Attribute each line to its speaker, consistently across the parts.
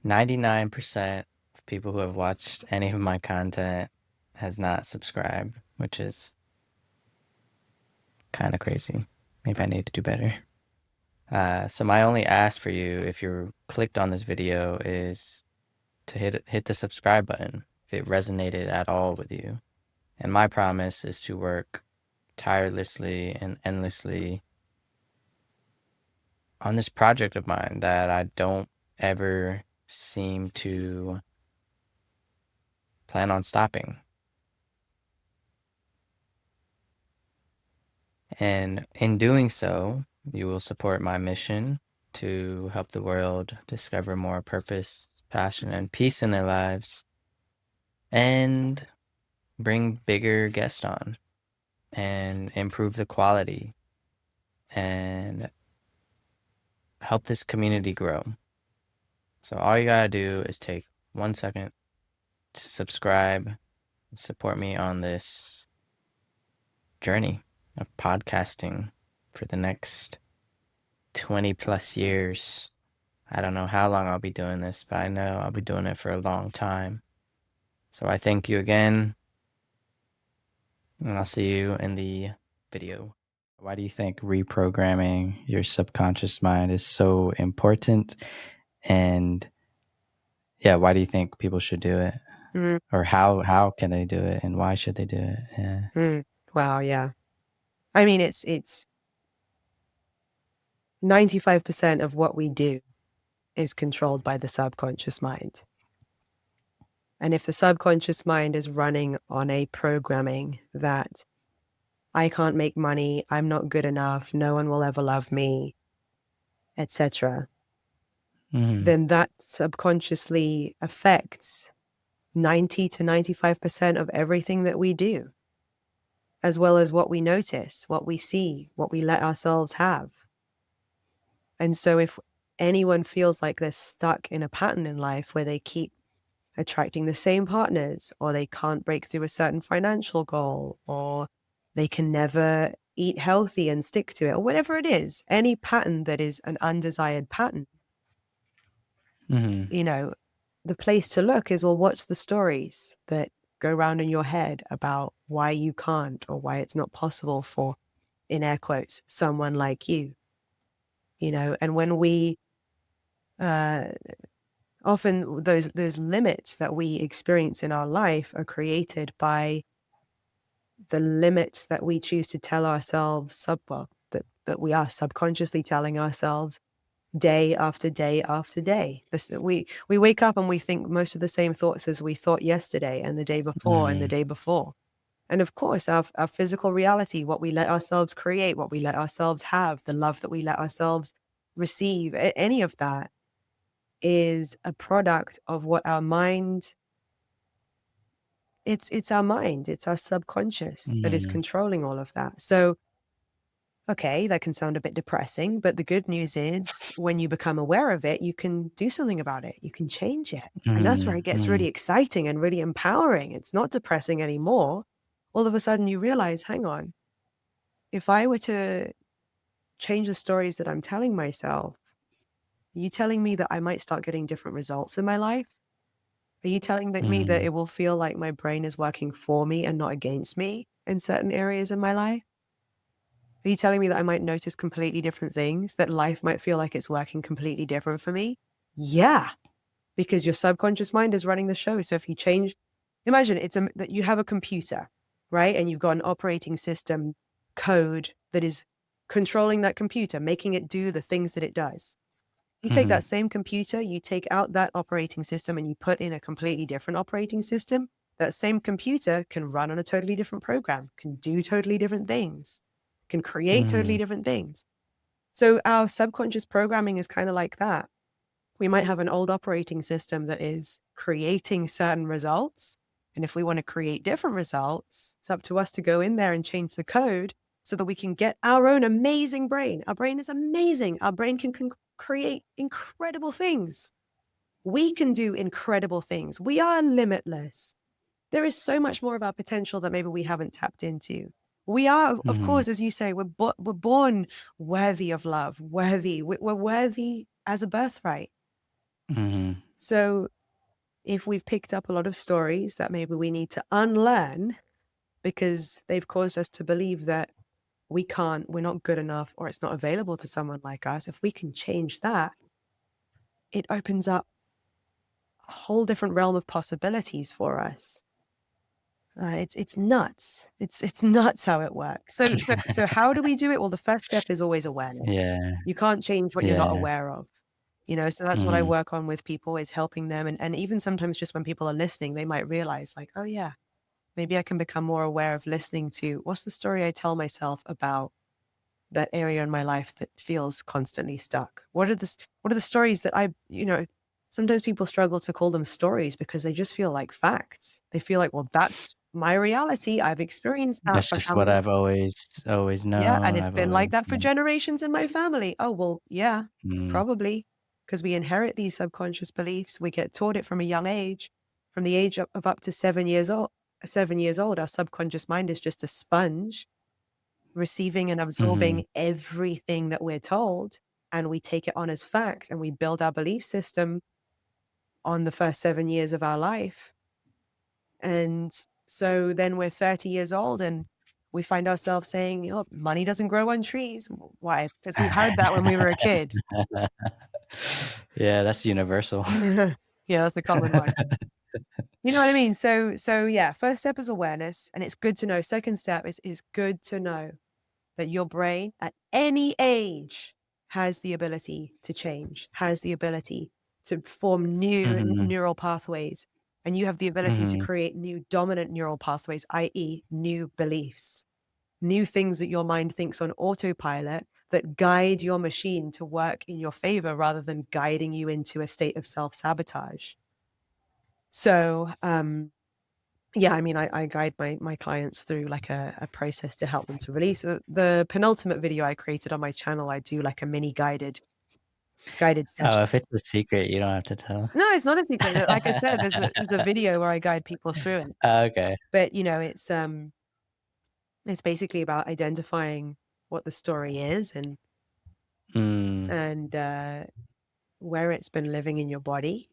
Speaker 1: 99% of people who have watched any of my content has not subscribed, which is kind of crazy. Maybe I need to do better. So my only ask for you, if you're clicked on this video, is to hit the subscribe button if it resonated at all with you. And my promise is to work tirelessly and endlessly on this project of mine that I don't ever seem to plan on stopping. And in doing so, you will support my mission to help the world discover more purpose, passion, and peace in their lives, and bring bigger guests on and improve the quality and help this community grow. So all you gotta do is take 1 second to subscribe and support me on this journey of podcasting for the next 20 plus years. I don't know how long I'll be doing this, but I know I'll be doing it for a long time. So I thank you again, and I'll see you in the video. Why do you think reprogramming your subconscious mind is so important? And yeah, why do you think people should do it?
Speaker 2: Mm,
Speaker 1: Or how can they do it, and why should they do it? Yeah.
Speaker 2: wow, yeah. I mean, it's 95% of what we do is controlled by the subconscious mind. And if the subconscious mind is running on a programming that I can't make money, I'm not good enough, no one will ever love me, etc., then that subconsciously affects 90 to 95% of everything that we do, as well as what we notice, what we see, what we let ourselves have. And so if anyone feels like they're stuck in a pattern in life where they keep attracting the same partners, or they can't break through a certain financial goal, or they can never eat healthy and stick to it, or whatever it is, any pattern that is an undesired pattern, you know, the place to look is, well, what's the stories that go around in your head about why you can't, or why it's not possible for, in air quotes, someone like you, and when we often those limits that we experience in our life are created by the limits that we choose to tell ourselves that we are subconsciously telling ourselves day after day after day. We wake up and we think most of the same thoughts as we thought yesterday and the day before and the day before. And of course, our physical reality, what we let ourselves create, what we let ourselves have, the love that we let ourselves receive, any of that is a product of what our mind, it's our mind, it's our subconscious that is controlling all of that. So, okay, that can sound a bit depressing, but the good news is when you become aware of it, you can do something about it. You can change it. And that's where it gets really exciting and really empowering. It's not depressing anymore. All of a sudden you realize, hang on, if I were to change the stories that I'm telling myself, are you telling me that I might start getting different results in my life? Are you telling me that it will feel like my brain is working for me and not against me in certain areas in my life? Are you telling me that I might notice completely different things, that life might feel like it's working completely different for me? Yeah, because your subconscious mind is running the show. So if you change, imagine that you have a computer, right? And you've got an operating system code that is controlling that computer, making it do the things that it does. You take that same computer, you take out that operating system and you put in a completely different operating system. That same computer can run on a totally different program, can do totally different things, can create totally different things. So our subconscious programming is kind of like that. We might have an old operating system that is creating certain results. And if we want to create different results, it's up to us to go in there and change the code so that we can get our own amazing brain. Our brain is amazing. Our brain can create incredible things. We can do incredible things. We are limitless. There is so much more of our potential that maybe we haven't tapped into. We are, of course, as you say, we're born worthy of love, worthy. We're worthy as a birthright. So if we've picked up a lot of stories that maybe we need to unlearn because they've caused us to believe that we're not good enough, or it's not available to someone like us, if we can change that, it opens up a whole different realm of possibilities for us. It's nuts. It's nuts how it works. So how do we do it? Well, the first step is always awareness.
Speaker 1: Yeah.
Speaker 2: You can't change what you're not
Speaker 1: Yeah.
Speaker 2: aware of. So that's what I
Speaker 1: Mhm.
Speaker 2: work on with people, is helping them. And even sometimes just when people are listening, they might realize like, oh yeah, maybe I can become more aware of listening to what's the story I tell myself about that area in my life that feels constantly stuck. What are the stories that sometimes people struggle to call them stories because they just feel like facts. They feel like, well, that's my reality. I've experienced that
Speaker 1: That's
Speaker 2: for
Speaker 1: just
Speaker 2: how
Speaker 1: what
Speaker 2: many.
Speaker 1: I've always
Speaker 2: Yeah, and
Speaker 1: known,
Speaker 2: it's
Speaker 1: I've
Speaker 2: been like
Speaker 1: always,
Speaker 2: that for generations in my family. Oh, well, yeah,
Speaker 1: mm,
Speaker 2: probably, because we inherit these subconscious beliefs. We get taught it from a young age. From the age of up to 7 years old. 7 years old, our subconscious mind is just a sponge, receiving and
Speaker 1: mhm,
Speaker 2: absorbing everything that we're told, and we take it on as fact, and we build our belief system on the first 7 years of our life. And so then we're 30 years old and we find ourselves saying, oh, money doesn't grow on trees. Why? Because we heard that when we were a kid.
Speaker 1: yeah, that's universal.
Speaker 2: Yeah, that's a common one. You know what I mean? So yeah, first step is awareness, and it's good to know. Second step is good to know that your brain at any age has the ability to change, has the ability to form new
Speaker 1: Mhm,
Speaker 2: neural pathways. And you have the ability to
Speaker 1: mhm,
Speaker 2: create new dominant neural pathways, i.e., new beliefs, new things that your mind thinks on autopilot that guide your machine to work in your favor rather than guiding you into a state of self sabotage. So, yeah, I mean, I guide my clients through like a process to help them to release. The penultimate video I created on my channel, I do like a mini guided
Speaker 1: oh,
Speaker 2: session.
Speaker 1: if it's a secret, you don't have to tell.
Speaker 2: No, it's not a secret. Like I said, there's a video where I guide people through it.
Speaker 1: Oh, okay.
Speaker 2: But it's basically about identifying what the story is,
Speaker 1: Mm,
Speaker 2: and where it's been living in your body.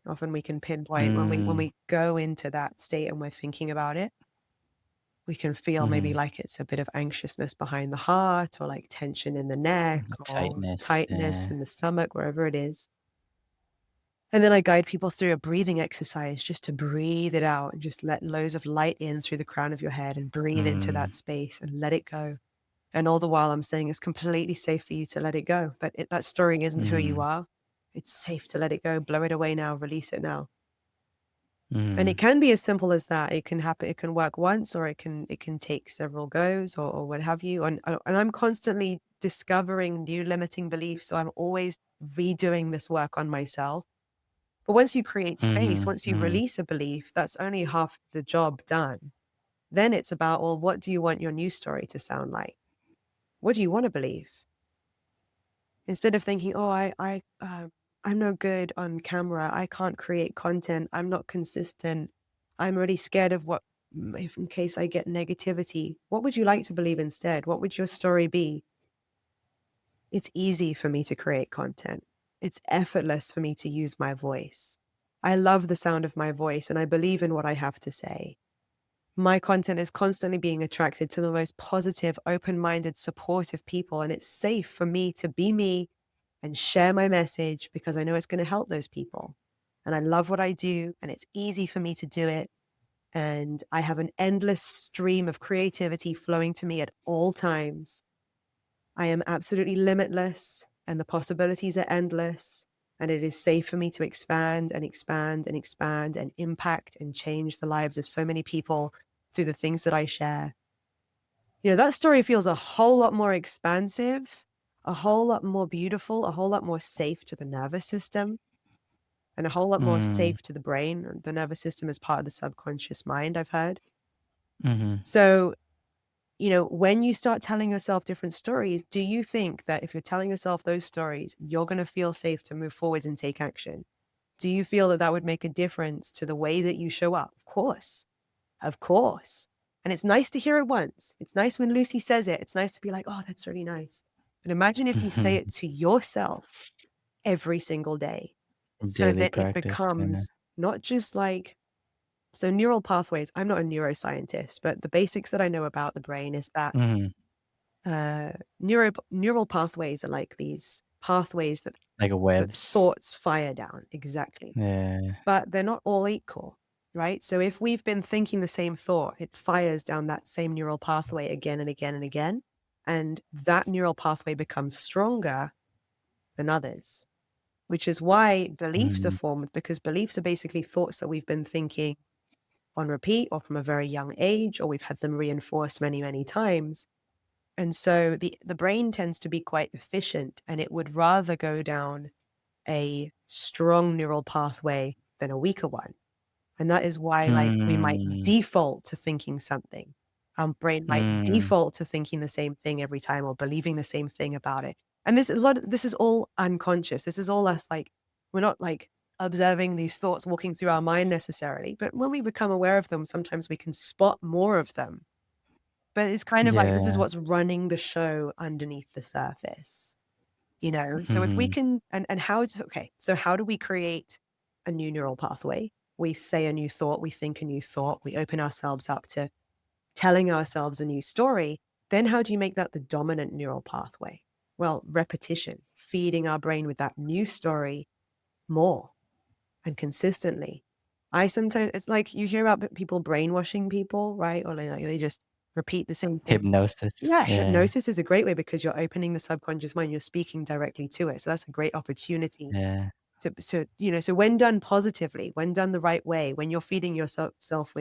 Speaker 2: Often we can pinpoint when
Speaker 1: mm,
Speaker 2: we go into that state and we're thinking about it. We can feel maybe
Speaker 1: mhm,
Speaker 2: like it's a bit of anxiousness behind the heart, or like tension in the neck, or
Speaker 1: tightness,
Speaker 2: tightness
Speaker 1: yeah,
Speaker 2: in the stomach, wherever it is. And then I guide people through a breathing exercise just to breathe it out and just let loads of light in through the crown of your head and breathe into
Speaker 1: mm,
Speaker 2: that space and let it go. And all the while I'm saying it's completely safe for you to let it go. That story isn't who you
Speaker 1: mhm,
Speaker 2: are. It's safe to let it go. Blow it away now. Release it now. And it
Speaker 1: mhm,
Speaker 2: can be as simple as that. It can happen. It can work once, or it can take several goes, or what have you. And I'm constantly discovering new limiting beliefs. So I'm always redoing this work on myself. But once you create space,
Speaker 1: mhm,
Speaker 2: once you
Speaker 1: mhm,
Speaker 2: release a belief, that's only half the job done. Then it's about, well, what do you want your new story to sound like? What do you want to believe? Instead of thinking, oh, I'm no good on camera. I can't create content. I'm not consistent. I'm really scared of what if in case I get negativity. What would you like to believe instead? What would your story be? It's easy for me to create content. It's effortless for me to use my voice. I love the sound of my voice and I believe in what I have to say. My content is constantly being attracted to the most positive, open minded, supportive people. And it's safe for me to be me and share my message because I know it's going to help those people. And I love what I do, and it's easy for me to do it. And I have an endless stream of creativity flowing to me at all times. I am absolutely limitless, and the possibilities are endless. And it is safe for me to expand and expand and expand and impact and change the lives of so many people through the things that I share. That story feels a whole lot more expansive, a whole lot more beautiful, a whole lot more safe to the nervous system, and a whole lot more
Speaker 1: mm,
Speaker 2: safe to the brain. The nervous system is part of the subconscious mind, I've heard.
Speaker 1: mhm,
Speaker 2: So, when you start telling yourself different stories, do you think that if you're telling yourself those stories, you're going to feel safe to move forwards and take action? Do you feel that that would make a difference to the way that you show up? Of course. Of course. And it's nice to hear it once. It's nice when Lucy says it. It's nice to be like, oh, that's really nice. But imagine if you say
Speaker 1: mhm,
Speaker 2: it to yourself every single day. so
Speaker 1: Daily
Speaker 2: that it
Speaker 1: practice, kinda.
Speaker 2: becomes not just like, so neural pathways, I'm not a neuroscientist, but the basics that I know about the brain is that
Speaker 1: Mhm.
Speaker 2: neural pathways are like these pathways
Speaker 1: Like
Speaker 2: that
Speaker 1: webs.
Speaker 2: thoughts fire down. Exactly.
Speaker 1: Yeah.
Speaker 2: But they're not all equal, right? So if we've been thinking the same thought, it fires down that same neural pathway again and again and again. And that neural pathway becomes stronger than others, which is why beliefs are
Speaker 1: Mhm.
Speaker 2: formed, because beliefs are basically thoughts that we've been thinking on repeat or from a very young age, or we've had them reinforced many, many times. And so the brain tends to be quite efficient, and it would rather go down a strong neural pathway than a weaker one. And that is why, like, we might
Speaker 1: Mm.
Speaker 2: default to thinking something. Our brain might
Speaker 1: Mm.
Speaker 2: default to thinking the same thing every time or believing the same thing about it. And this is all unconscious. This is all us, like, we're not like observing these thoughts walking through our mind necessarily, but when we become aware of them, sometimes we can spot more of them. But it's kind of like this is
Speaker 1: Yeah.
Speaker 2: what's running the show underneath the surface. You know, so if we
Speaker 1: Mhm.
Speaker 2: can, and how to, okay, so how do we create a new neural pathway? We say a new thought, we think a new thought, we open ourselves up to telling ourselves a new story. Then how do you make that the dominant neural pathway? Well, repetition, feeding our brain with that new story more and consistently. I sometimes, it's like you hear about people brainwashing people, right? Or like they just repeat the same thing.
Speaker 1: Hypnosis.
Speaker 2: Yeah,
Speaker 1: Yeah.
Speaker 2: hypnosis is a great way because you're opening the subconscious mind, you're speaking directly to it. So that's a great opportunity
Speaker 1: Yeah.
Speaker 2: so when done positively, when done the right way, when you're feeding yourself self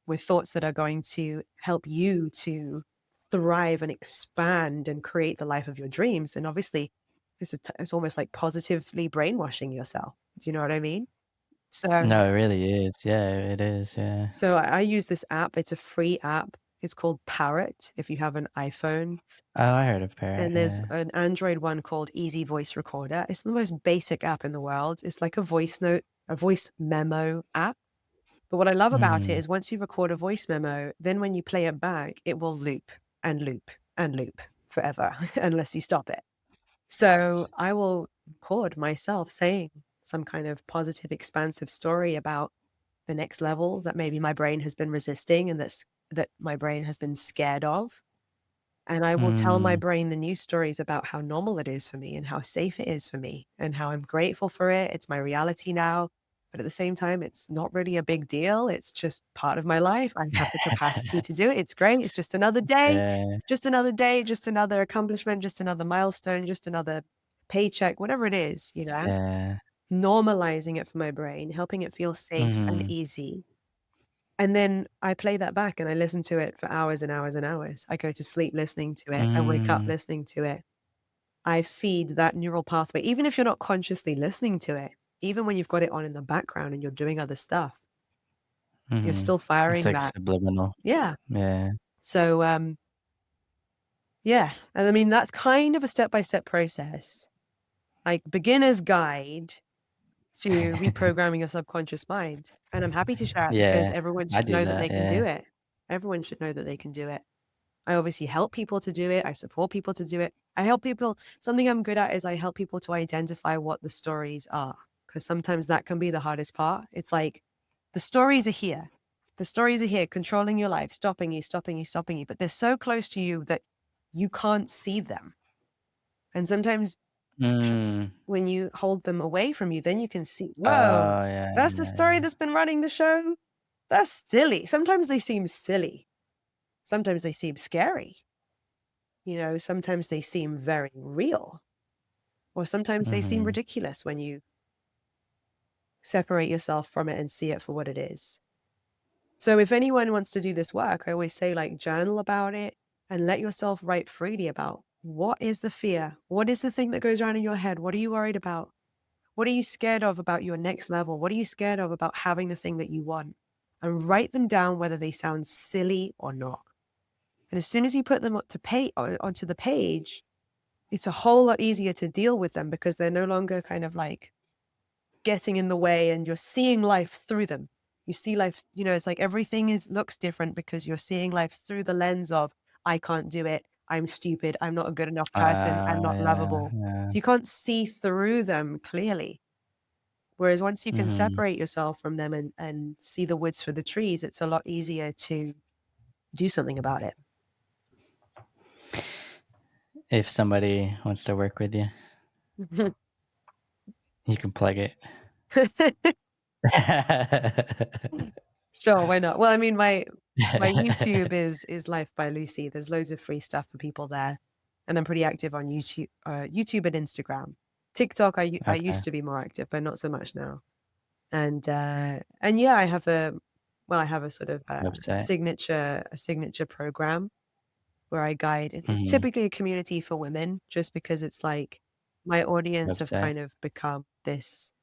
Speaker 2: with thoughts that are going to help you to thrive and expand and create the life of your dreams, and obviously it's almost like positively brainwashing yourself. Do you know what I mean? So
Speaker 1: No, it really is. Yeah, it is, yeah.
Speaker 2: I use this app. It's a free app. It's called Parrot if you have an iPhone.
Speaker 1: Oh, I heard of Parrot,
Speaker 2: And there's
Speaker 1: yeah.
Speaker 2: an Android one called Easy Voice Recorder. It's the most basic app in the world. It's like a voice memo app. But what I love about it
Speaker 1: Mhm.
Speaker 2: is once you record a voice memo, then when you play it back, it will loop and loop and loop forever unless you stop it. So I will record myself saying some kind of positive, expansive story about the next level that maybe my brain has been resisting and that my brain has been scared of. And I will tell my
Speaker 1: Mm.
Speaker 2: brain the news stories about how normal it is for me and how safe it is for me and how I'm grateful for it. It's my reality now. But at the same time, it's not really a big deal. It's just part of my life. I have the capacity to do it. It's great. It's
Speaker 1: Yeah,
Speaker 2: just another day, just another accomplishment, just another milestone, just another paycheck, whatever it is, you know,
Speaker 1: yeah.
Speaker 2: normalizing it for my brain, helping it feel safe and
Speaker 1: Mhm.
Speaker 2: easy. And then I play that back and I listen to it for hours and hours and hours. I go to sleep listening to it. I wake up
Speaker 1: Mm.
Speaker 2: listening to it. I feed that neural pathway, even if you're not consciously listening to it, even when you've got it on in the background and you're doing other stuff, you're
Speaker 1: Mhm.
Speaker 2: still
Speaker 1: It's
Speaker 2: firing
Speaker 1: like
Speaker 2: that.
Speaker 1: subliminal.
Speaker 2: Yeah.
Speaker 1: Yeah.
Speaker 2: So, yeah. And I mean, that's kind of a step by step process, like beginner's guide to reprogramming your subconscious mind. And I'm happy to share it because
Speaker 1: Yeah,
Speaker 2: everyone
Speaker 1: I
Speaker 2: should
Speaker 1: do
Speaker 2: know that
Speaker 1: that,
Speaker 2: they can do
Speaker 1: yeah.
Speaker 2: it. Everyone should know that they can do it. I obviously help people to do it. I support people to do it. I help people. Something I'm good at is I help people to identify what the stories are, because sometimes that can be the hardest part. It's like the stories are here. The stories are here, controlling your life, stopping you, stopping you, stopping you. But they're so close to you that you can't see them. And sometimes
Speaker 1: Mm.
Speaker 2: when you hold them away from you, then you can see, whoa,
Speaker 1: Oh, yeah,
Speaker 2: that's the
Speaker 1: yeah,
Speaker 2: story
Speaker 1: yeah.
Speaker 2: that's been running the show. That's silly. Sometimes they seem silly. Sometimes they seem scary. You know, sometimes they seem very real, or sometimes they seem
Speaker 1: Mhm.
Speaker 2: ridiculous when you separate yourself from it and see it for what it is. So if anyone wants to do this work, I always say, like, journal about it and let yourself write freely about what is the fear? What is the thing that goes around in your head? What are you worried about? What are you scared of about your next level? What are you scared of about having the thing that you want? And write them down whether they sound silly or not. And as soon as you put them onto the page, it's a whole lot easier to deal with them because they're no longer kind of like getting in the way and you're seeing life through them. You see life, you know, it's like everything looks different because you're seeing life through the lens of, I can't do it. I'm stupid. I'm not a good enough person. I'm not
Speaker 1: Yeah,
Speaker 2: lovable.
Speaker 1: yeah.
Speaker 2: So you can't see through them clearly. Whereas once you can
Speaker 1: Mhm.
Speaker 2: separate yourself from them and see the woods for the trees, it's a lot easier to do something about it.
Speaker 1: If somebody wants to work with you, you can plug it.
Speaker 2: Sure, why not? Well, I mean, my YouTube is Life by Lucie. There's loads of free stuff for people there, and I'm pretty active on YouTube and Instagram. TikTok, I
Speaker 1: Okay,
Speaker 2: used to be more active, but not so much now. And yeah, I have a sort of
Speaker 1: website.
Speaker 2: a signature program where I guide. It's
Speaker 1: Mhm.
Speaker 2: typically a community for women, just because it's like my audience have
Speaker 1: Website.
Speaker 2: kind of become this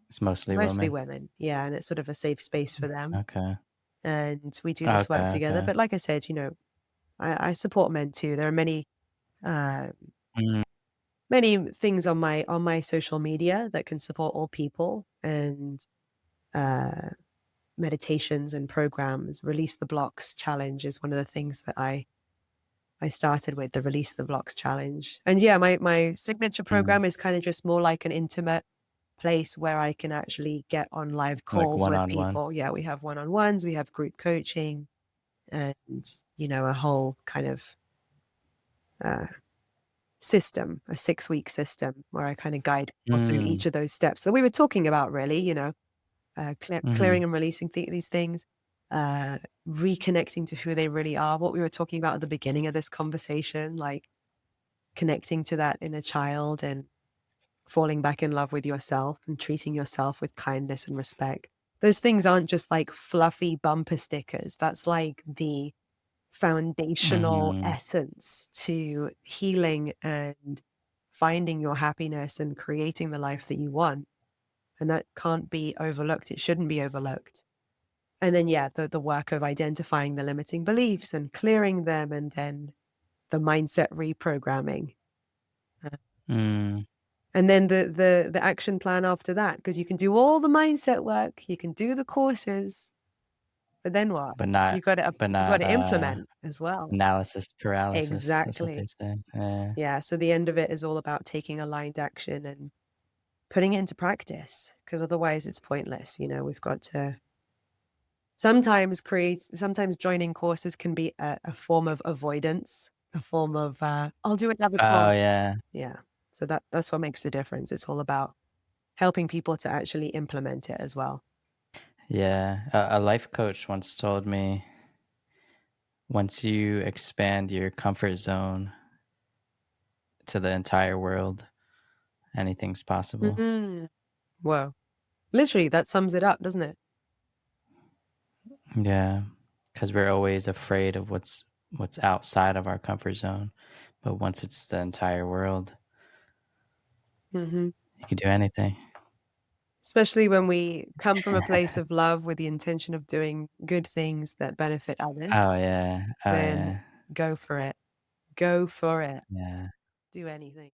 Speaker 1: It's mostly
Speaker 2: mostly
Speaker 1: women.
Speaker 2: women, yeah, and it's sort of a safe space for them.
Speaker 1: Okay.
Speaker 2: And we do this work
Speaker 1: Okay,
Speaker 2: together.
Speaker 1: okay.
Speaker 2: But like I said, I support men too. There are uh,
Speaker 1: Mm,
Speaker 2: many things on my social media that can support all people, and uh, meditations and programs. Release the Blocks challenge is one of the things that I started with, the Release the Blocks challenge. And yeah, my signature
Speaker 1: mm.
Speaker 2: program is kind of just more like an intimate place where I can actually get on live
Speaker 1: Like
Speaker 2: calls with
Speaker 1: one-on-one.
Speaker 2: people. Yeah, we have one-on-ones, we have group coaching, and a whole kind of uh, system, a 6-week system where I kind of guide people through
Speaker 1: Mm,
Speaker 2: each of those steps that we were talking about, really. Clearing
Speaker 1: mhm.
Speaker 2: and releasing these things, uh, reconnecting to who they really are. What we were talking about at the beginning of this conversation, like connecting to that inner child and falling back in love with yourself and treating yourself with kindness and respect. Those things aren't just like fluffy bumper stickers. That's like the foundational
Speaker 1: Mhm.
Speaker 2: essence to healing and finding your happiness and creating the life that you want. And that can't be overlooked. It shouldn't be overlooked. And then, yeah, the work of identifying the limiting beliefs and clearing them, and then the mindset reprogramming. Uh,
Speaker 1: Mm.
Speaker 2: And then the action plan after that, because you can do all the mindset work, you can do the courses, but then what?
Speaker 1: But not but
Speaker 2: You got
Speaker 1: not,
Speaker 2: to implement as well.
Speaker 1: analysis paralysis. That's what they
Speaker 2: Exactly.
Speaker 1: say. Yeah.
Speaker 2: Yeah, so the end of it is all about taking aligned action and putting it into practice, because otherwise it's pointless. We've got to sometimes joining courses can be a form of avoidance, a form of, "I'll do another
Speaker 1: Oh,
Speaker 2: course."
Speaker 1: yeah.
Speaker 2: Yeah. So that's what makes the difference. It's all about helping people to actually implement it as well.
Speaker 1: Yeah. A life coach once told me, "Once you expand your comfort zone to the entire world, anything's possible."
Speaker 2: Mm. Whoa. Literally, that sums it up, doesn't it?
Speaker 1: Yeah, because 'cause we're always afraid of what's outside of our comfort zone, but once it's the entire world,
Speaker 2: Mhm.
Speaker 1: you can do anything.
Speaker 2: Especially when we come from a place of love with the intention of doing good things that benefit others,
Speaker 1: Oh, yeah. Oh,
Speaker 2: then
Speaker 1: yeah.
Speaker 2: go for it. Go for it.
Speaker 1: Yeah.
Speaker 2: Do anything.